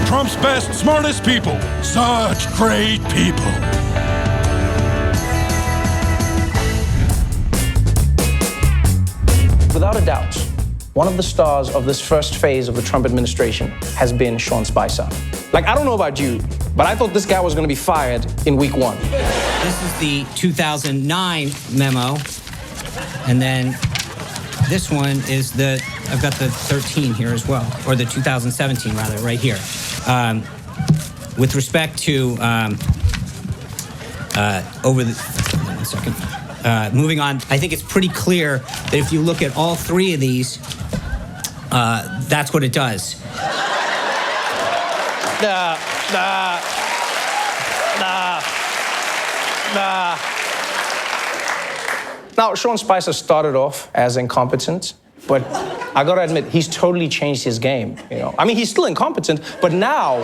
Trump's best, smartest people. Such great people. Without a doubt, one of the stars of this first phase of the Trump administration has been Sean Spicer. Like, I don't know about you, but I thought this guy was going to be fired in week 1. This is the 2009 memo, and then this one is I've got the 13 here as well, or the 2017 rather, right here. With respect to one second. Moving on, I think it's pretty clear that if you look at all 3 of these, that's what it does. Now, Sean Spicer started off as incompetent, but I gotta admit, he's totally changed his game, you know? I mean, he's still incompetent, but now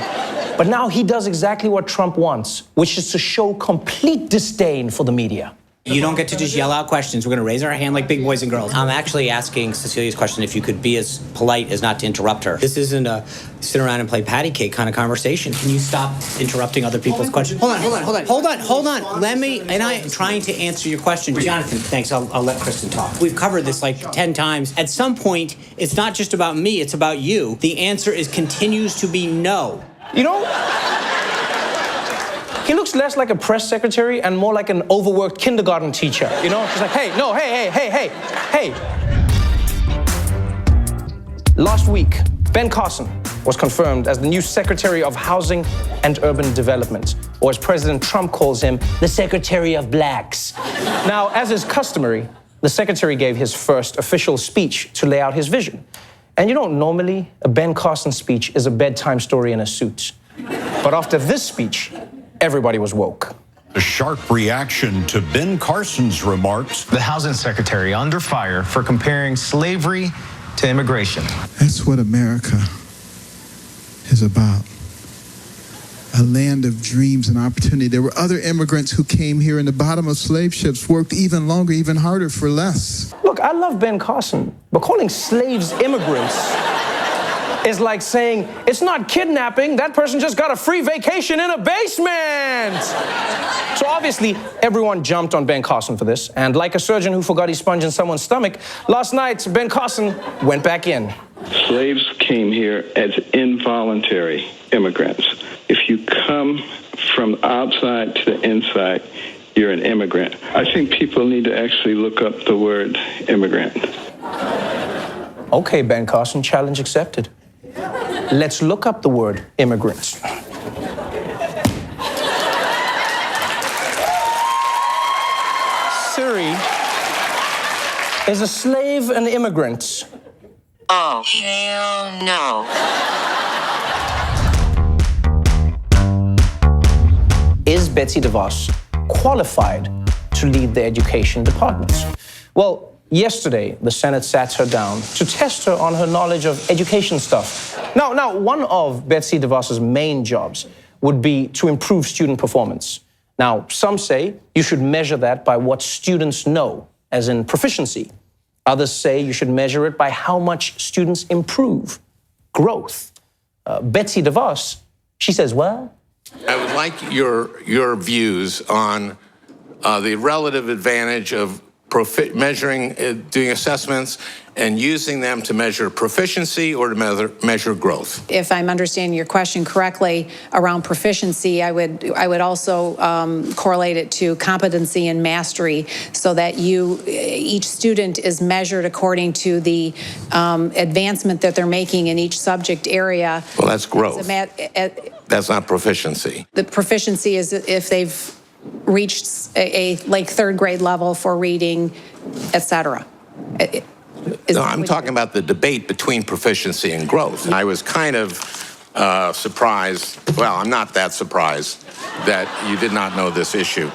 he does exactly what Trump wants, which is to show complete disdain for the media. You don't get to just yell out questions. We're going to raise our hand like big boys and girls. I'm actually asking Cecilia's question if you could be as polite as not to interrupt her. This isn't a sit around and play patty cake kind of conversation. Can you stop interrupting other people's questions? Hold on. I'm trying to answer your question. Jonathan, thanks. I'll let Kristen talk. We've covered this like 10 times. At some point, it's not just about me, it's about you. The answer continues to be no. You know, he looks less like a press secretary and more like an overworked kindergarten teacher, you know? He's like, hey. Last week, Ben Carson was confirmed as the new Secretary of Housing and Urban Development, or as President Trump calls him, the Secretary of Blacks. Now, as is customary, the Secretary gave his first official speech to lay out his vision. And you know, normally, a Ben Carson speech is a bedtime story in a suit. But after this speech, everybody was woke. A sharp reaction to Ben Carson's remarks. The housing secretary under fire for comparing slavery to immigration. That's what America is about. A land of dreams and opportunity. There were other immigrants who came here in the bottom of slave ships, worked even longer, even harder for less. Look, I love Ben Carson, but calling slaves immigrants is like saying, it's not kidnapping, that person just got a free vacation in a basement. So obviously, everyone jumped on Ben Carson for this, and like a surgeon who forgot his sponge in someone's stomach, last night, Ben Carson went back in. Slaves came here as involuntary immigrants. If you come from outside to the inside, you're an immigrant. I think people need to actually look up the word immigrant. Okay, Ben Carson, challenge accepted. Let's look up the word immigrants. Siri, is a slave an immigrant? Oh, hell no. Is Betsy DeVos qualified to lead the education department? Well, yesterday, the Senate sat her down to test her on her knowledge of education stuff. Now, one of Betsy DeVos's main jobs would be to improve student performance. Now, some say you should measure that by what students know, as in proficiency. Others say you should measure it by how much students improve, growth. Betsy DeVos, she says, what? I would like your views on the relative advantage of measuring, doing assessments and using them to measure proficiency or to measure growth. If I'm understanding your question correctly around proficiency, I would also correlate it to competency and mastery, so that each student is measured according to the advancement that they're making in each subject area. Well, that's growth. That's not proficiency. The proficiency is if they've reached a like third grade level for reading, etc. No, I'm talking about the debate between proficiency and growth. I was kind of surprised, well, I'm not that surprised that you did not know this issue.